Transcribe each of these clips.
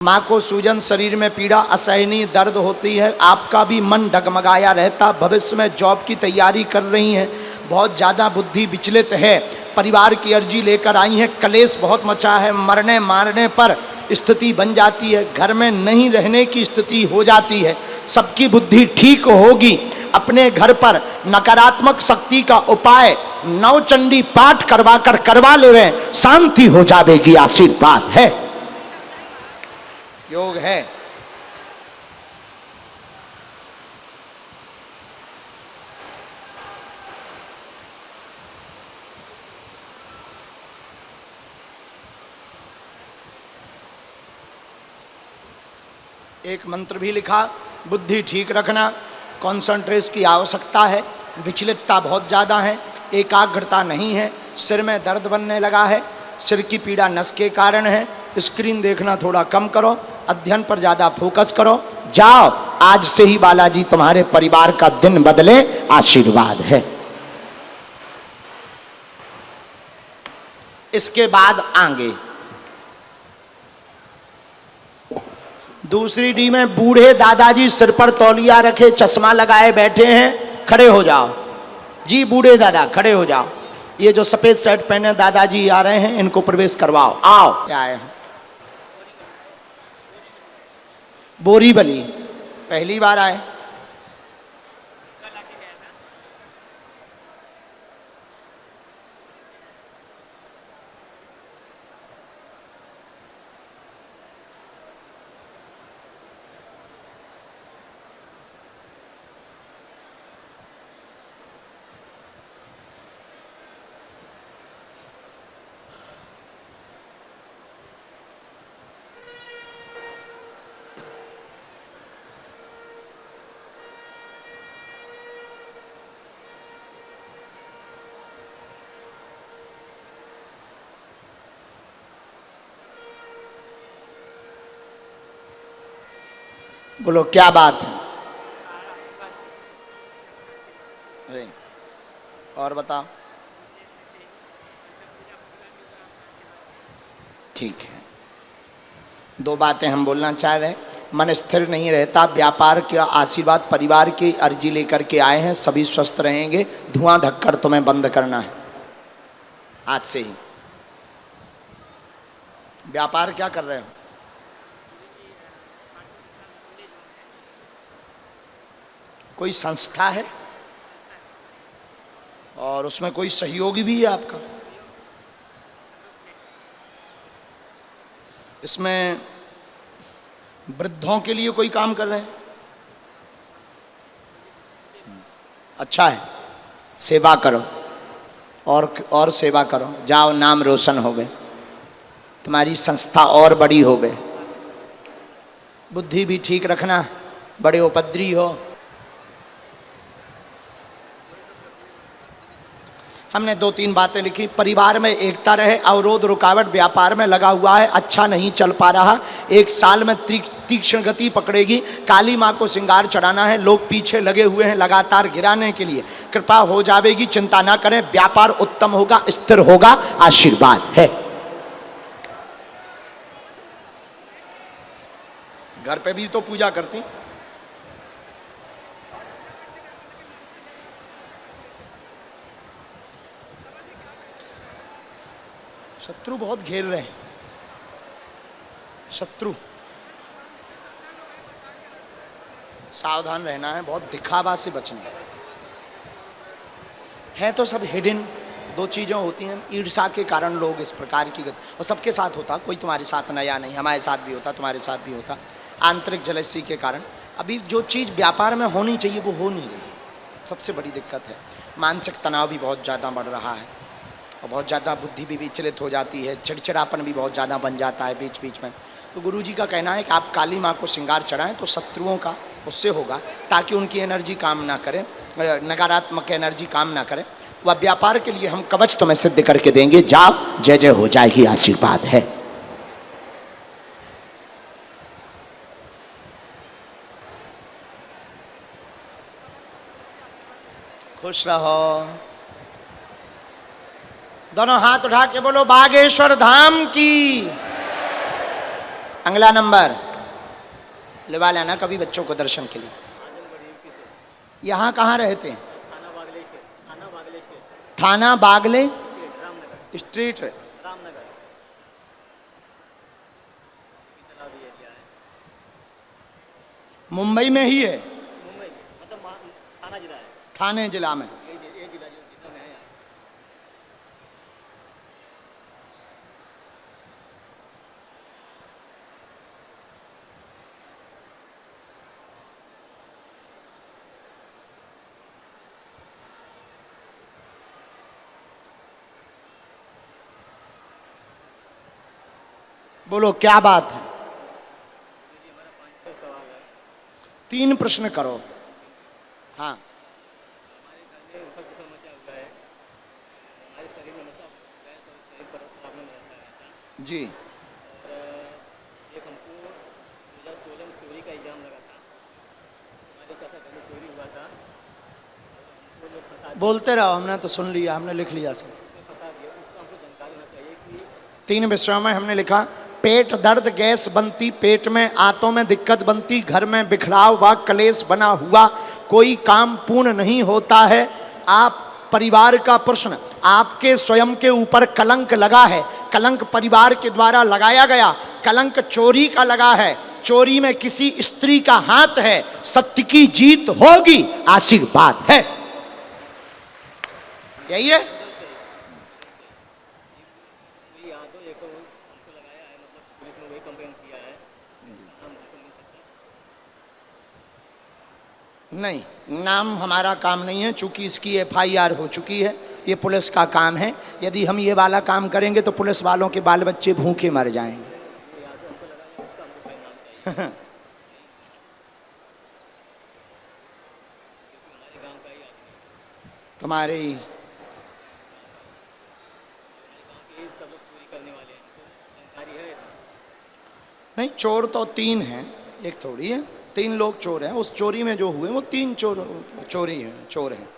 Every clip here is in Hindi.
माँ को सूजन, शरीर में पीड़ा, असहनीय दर्द होती है, आपका भी मन डगमगाया रहता, भविष्य में जॉब की तैयारी कर रही हैं, बहुत ज़्यादा बुद्धि विचलित है, परिवार की अर्जी लेकर आई हैं, कलेश बहुत मचा है, मरने मारने पर स्थिति बन जाती है, घर में नहीं रहने की स्थिति हो जाती है, सबकी बुद्धि ठीक होगी। अपने घर पर नकारात्मक शक्ति का उपाय नवचंडी पाठ करवा ले, शांति हो जाएगी, आशीर्वाद है, योग है। एक मंत्र भी लिखा, बुद्धि ठीक रखना, कॉन्सेंट्रेशन की आवश्यकता है, विचलितता बहुत ज़्यादा है, एकाग्रता नहीं है, सिर में दर्द बनने लगा है, सिर की पीड़ा नस के कारण है, स्क्रीन देखना थोड़ा कम करो, अध्ययन पर ज़्यादा फोकस करो, जाओ, आज से ही बालाजी तुम्हारे परिवार का दिन बदले, आशीर्वाद है। इसके बाद आगे दूसरी डी में बूढ़े दादाजी सिर पर तौलिया रखे, चश्मा लगाए बैठे हैं, खड़े हो जाओ जी, बूढ़े दादा खड़े हो जाओ। ये जो सफेद शर्ट पहने दादाजी आ रहे हैं, इनको प्रवेश करवाओ, आओ। क्या आए हैं? बोरीवली पहली बार आए? बोलो क्या बात है? और बताओ। ठीक है, दो बातें हम बोलना चाह रहे हैं। मन स्थिर नहीं रहता, व्यापार का आशीर्वाद, परिवार की अर्जी लेकर के आए हैं, सभी स्वस्थ रहेंगे, धुआं धक्कर तुम्हें बंद करना है आज से ही। व्यापार क्या कर रहे हो? कोई संस्था है और उसमें कोई सहयोगी भी है आपका? इसमें वृद्धों के लिए कोई काम कर रहे हैं? अच्छा है, सेवा करो और सेवा करो, जाओ, नाम रोशन हो गए, तुम्हारी संस्था और बड़ी हो गए। बुद्धि भी ठीक रखना, बड़े उपद्रवी हो। हमने दो तीन बातें लिखी, परिवार में एकता रहे, अवरोध रुकावट व्यापार में लगा हुआ है, अच्छा नहीं चल पा रहा, एक साल में तीक्ष्ण गति पकड़ेगी, काली माँ को श्रृंगार चढ़ाना है, लोग पीछे लगे हुए हैं लगातार गिराने के लिए, कृपा हो जाएगी, चिंता ना करें, व्यापार उत्तम होगा, स्थिर होगा, आशीर्वाद है। घर पे भी तो पूजा करती, शत्रु बहुत घेर रहे हैं, शत्रु, सावधान रहना है, बहुत दिखावा से बचना है तो सब हिडन दो चीज़ें होती हैं, ईर्ष्या के कारण लोग इस प्रकार की गति, और सबके साथ होता, कोई तुम्हारे साथ नया नहीं, हमारे साथ भी होता, तुम्हारे साथ भी होता, आंतरिक जलसी के कारण अभी जो चीज़ व्यापार में होनी चाहिए वो हो नहीं रही, सबसे बड़ी दिक्कत है। मानसिक तनाव भी बहुत ज़्यादा बढ़ रहा है और बहुत ज़्यादा बुद्धि भी विचलित हो जाती है, चिड़चिड़ापन भी बहुत ज़्यादा बन जाता है बीच बीच में। तो गुरुजी का कहना है कि आप काली माँ को श्रृंगार चढ़ाएं तो शत्रुओं का उससे होगा, ताकि उनकी एनर्जी काम ना करे, नकारात्मक एनर्जी काम ना करे, वह व्यापार के लिए हम कवच तुम्हें सिद्ध करके देंगे, जाओ, जय जय हो जाएगी, आशीर्वाद है। खुश रहो। दोनों हाथ उठा के बोलो बागेश्वर धाम की। अगला नंबर लेवा लेना कभी बच्चों को दर्शन के लिए। यहाँ कहाँ रहते हैं? थाना बागले स्ट्रीट मुंबई में ही है, थाने जिला में। बोलो क्या बात है? 3 प्रश्न करो। हाँ जी। एक हमको 2016 में चोरी का इल्जाम लगा था। हमारे चाचा घर में चोरी हुआ था, हमको लोग फंसा बोलते रहो, हमने तो सुन लिया, हमने लिख लिया सब। फंसा दिया। उसका हमको जानकारी होना चाहिए कि 3 विषयों में हमने लिखा। पेट दर्द, गैस बनती पेट में, आंतों में दिक्कत बनती, घर में बिखराव व कलेश बना हुआ, कोई काम पूर्ण नहीं होता है। आप परिवार का प्रश्न, आपके स्वयं के ऊपर कलंक लगा है, कलंक परिवार के द्वारा लगाया गया, कलंक चोरी का लगा है, चोरी में किसी स्त्री का हाथ है, सत्य की जीत होगी, आशीर्वाद है। यही है। वही यादव एक हमको लगाया है, मतलब पुलिस ने वही कंप्लेन किया है। नाम हमको मिल सकता है? नहीं, नाम हमारा काम नहीं है, चूंकि इसकी FIR हो चुकी है, ये पुलिस का काम है। यदि हम ये वाला काम करेंगे तो पुलिस वालों के बाल बच्चे भूखे मर जाएंगे। वो यादव हमको लगाया, उसका हमको कोई नाम चाहिए, क्योंकि हमारे गांव का ही आदमी, तुम्हारे ही हमारे गांव के ही सब लोग चोरी करने वाले हैं। हमको जानकारी है। नहीं, चोर तो 3 हैं, एक थोड़ी है। 3 लोग चोर हैं। उस चोरी में जो हुए वो 3 चोर हैं।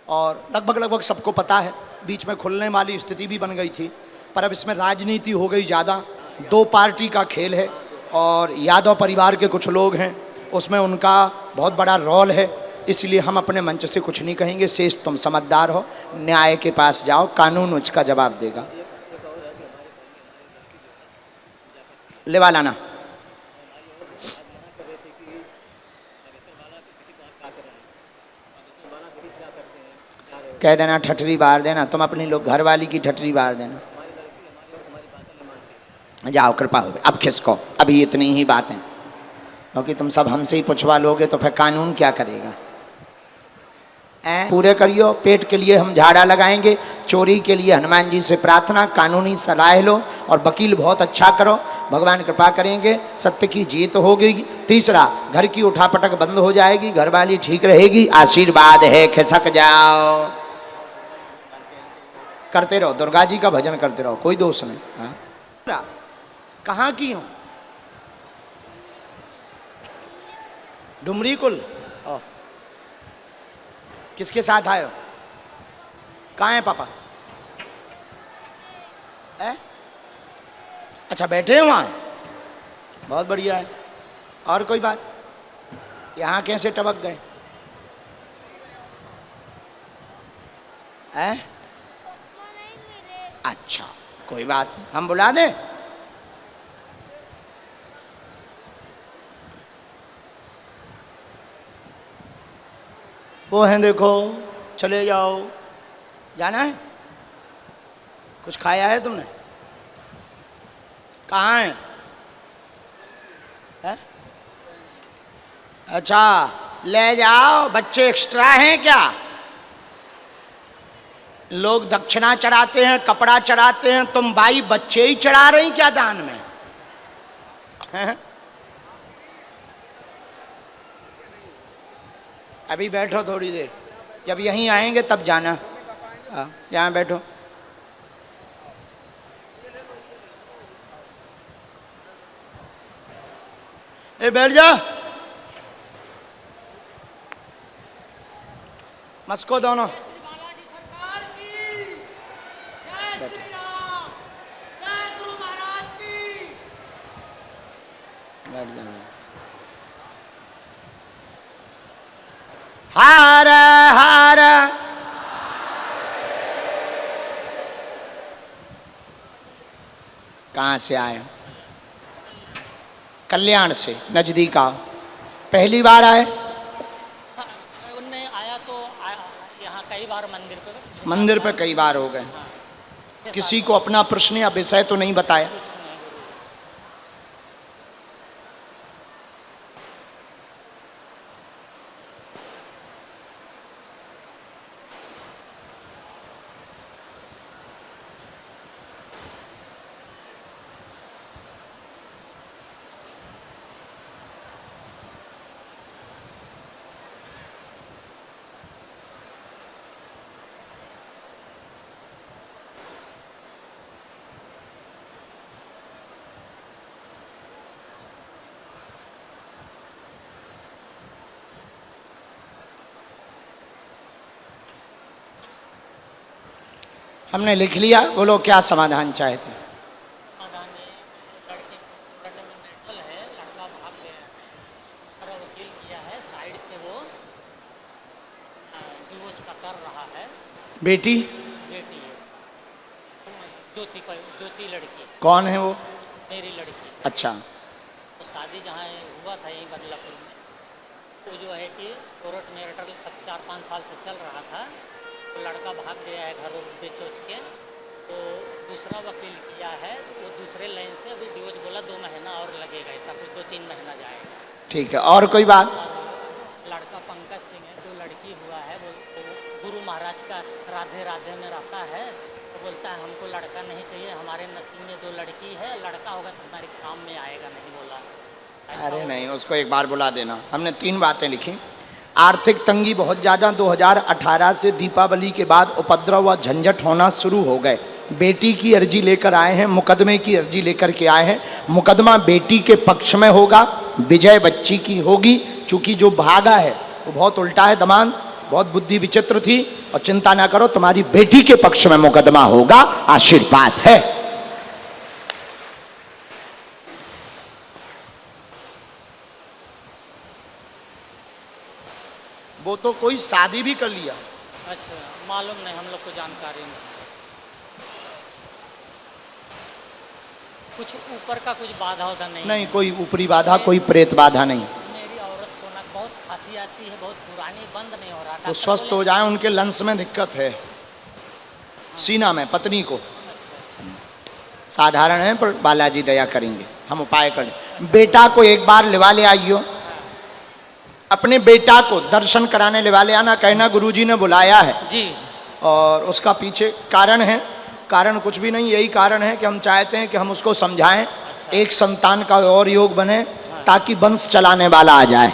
और लगभग सबको पता है। बीच में खुलने वाली स्थिति भी बन गई थी, पर अब इसमें राजनीति हो गई ज़्यादा। 2 पार्टी का खेल है और यादव परिवार के कुछ लोग हैं, उसमें उनका बहुत बड़ा रोल है। इसलिए हम अपने मंच से कुछ नहीं कहेंगे। शेष तुम समझदार हो, न्याय के पास जाओ, कानून उसका जवाब देगा। लेवा लाना। कह देना ठठरी बार देना, तुम अपनी लोग घर वाली की ठठरी बार देना। जाओ, कृपा हो गई, अब खिसको, अभी इतनी ही बात है, क्योंकि तुम सब हमसे ही पूछवा लोगे तो फिर कानून क्या करेगा। पूरे करियो। पेट के लिए हम झाड़ा लगाएंगे, चोरी के लिए हनुमान जी से प्रार्थना, कानूनी सलाह लो और वकील बहुत अच्छा करो, भगवान कृपा करेंगे, सत्य की जीत होगी। तीसरा, घर की उठापटक बंद हो जाएगी, घरवाली ठीक रहेगी, आशीर्वाद है, खिसक जाओ। करते रहो, दुर्गा जी का भजन करते रहो, कोई दोष नहीं। हाँ, कहाँ की हो? डुमरी कुल। किसके साथ आए हो? कहाँ है पापा? है? अच्छा, बैठे हैं वहाँ? बहुत बढ़िया है। और कोई बात? यहाँ कैसे टपक गए? हैं? अच्छा, कोई बात नहीं, हम बुला दें? वो हैं, देखो, चले जाओ। जाना है? कुछ खाया है तुमने? कहाँ है? है? अच्छा, ले जाओ। बच्चे एक्स्ट्रा हैं क्या? लोग दक्षिणा चढ़ाते हैं, कपड़ा चढ़ाते हैं, तुम भाई बच्चे ही चढ़ा रही क्या दान में? है? अभी बैठो थोड़ी देर, जब यहीं आएंगे तब जाना। यहाँ बैठो। ए, बैठ जा। मस्को दोनों। हर हर कहाँ से आए? कल्याण से, नजदीक आओ। पहली बार आए? उनने आया तो यहाँ कई बार मंदिर पे कई बार हो गए। किसी को अपना प्रश्न या विषय तो नहीं बताया? कुछ नहीं गुरु। हमने लिख लिया, बोलो क्या समाधान चाहते हैं? समाधान ये, लड़के लड़ने में मेंटल है, लड़का भाग गया है, दूसरा वकील किया है, साइड से वो डिवोर्स का कर रहा है। बेटी बेटी है, ज्योति लड़की, कौन है वो? मेरी लड़की। अच्छा, तो शादी जहाँ हुआ था यहीं बदलापुर में, वो जो है कि कोर्ट मैरिटल 4-5 साल से चल रहा था। तो लड़का भाग गया है घर बेच उच के, तो दूसरा वकील किया है, वो दूसरे लाइन से अभी डिवोर्स बोला 2 महीना और लगेगा, ऐसा कुछ 2-3 महीना जाएगा। ठीक है, और कोई बात? लड़का पंकज सिंह है, 2 लड़की हुआ है, वो गुरु महाराज का राधे राधे में रहता है। तो बोलता है हमको लड़का नहीं चाहिए, हमारे नसीब में 2 लड़की है, लड़का होगा तो हमारे काम में आएगा, नहीं बोला। अरे नहीं, उसको एक बार बुला देना। हमने 3 बातें लिखी। आर्थिक तंगी बहुत ज़्यादा, 2018 से दीपावली के बाद उपद्रव व झंझट होना शुरू हो गए। बेटी की अर्जी लेकर आए हैं, मुकदमे की अर्जी लेकर के आए हैं। मुकदमा बेटी के पक्ष में होगा, विजय बच्ची की होगी। चूंकि जो भागा है वो बहुत उल्टा है, दमाद बहुत बुद्धि विचित्र थी। और चिंता ना करो, तुम्हारी बेटी के पक्ष में मुकदमा होगा, आशीर्वाद है। वो तो कोई शादी भी कर लिया। अच्छा, मालूम नहीं, हम लोग को जानकारी नहीं। कुछ ऊपर का कुछ बाधा होता नहीं? नहीं, कोई ऊपरी बाधा, कोई प्रेत बाधा नहीं। मेरी औरत को ना बहुत खांसी आती है, बहुत पुरानी, बंद नहीं हो रहा। वो स्वस्थ हो जाए, उनके लंग्स में दिक्कत है, सीना में, पत्नी को। अच्छा, साधारण है, पर बालाजी दया करेंगे, हम उपाय करें। बेटा को एक बार लिवा ले आइयो, अपने बेटा को दर्शन कराने लिवा ले आना, कहना गुरुजी ने बुलाया है जी। और उसका पीछे कारण है। कारण कुछ भी नहीं, यही कारण है कि हम चाहते हैं कि हम उसको समझाएं, एक संतान का और योग बने ताकि वंश चलाने वाला आ जाए।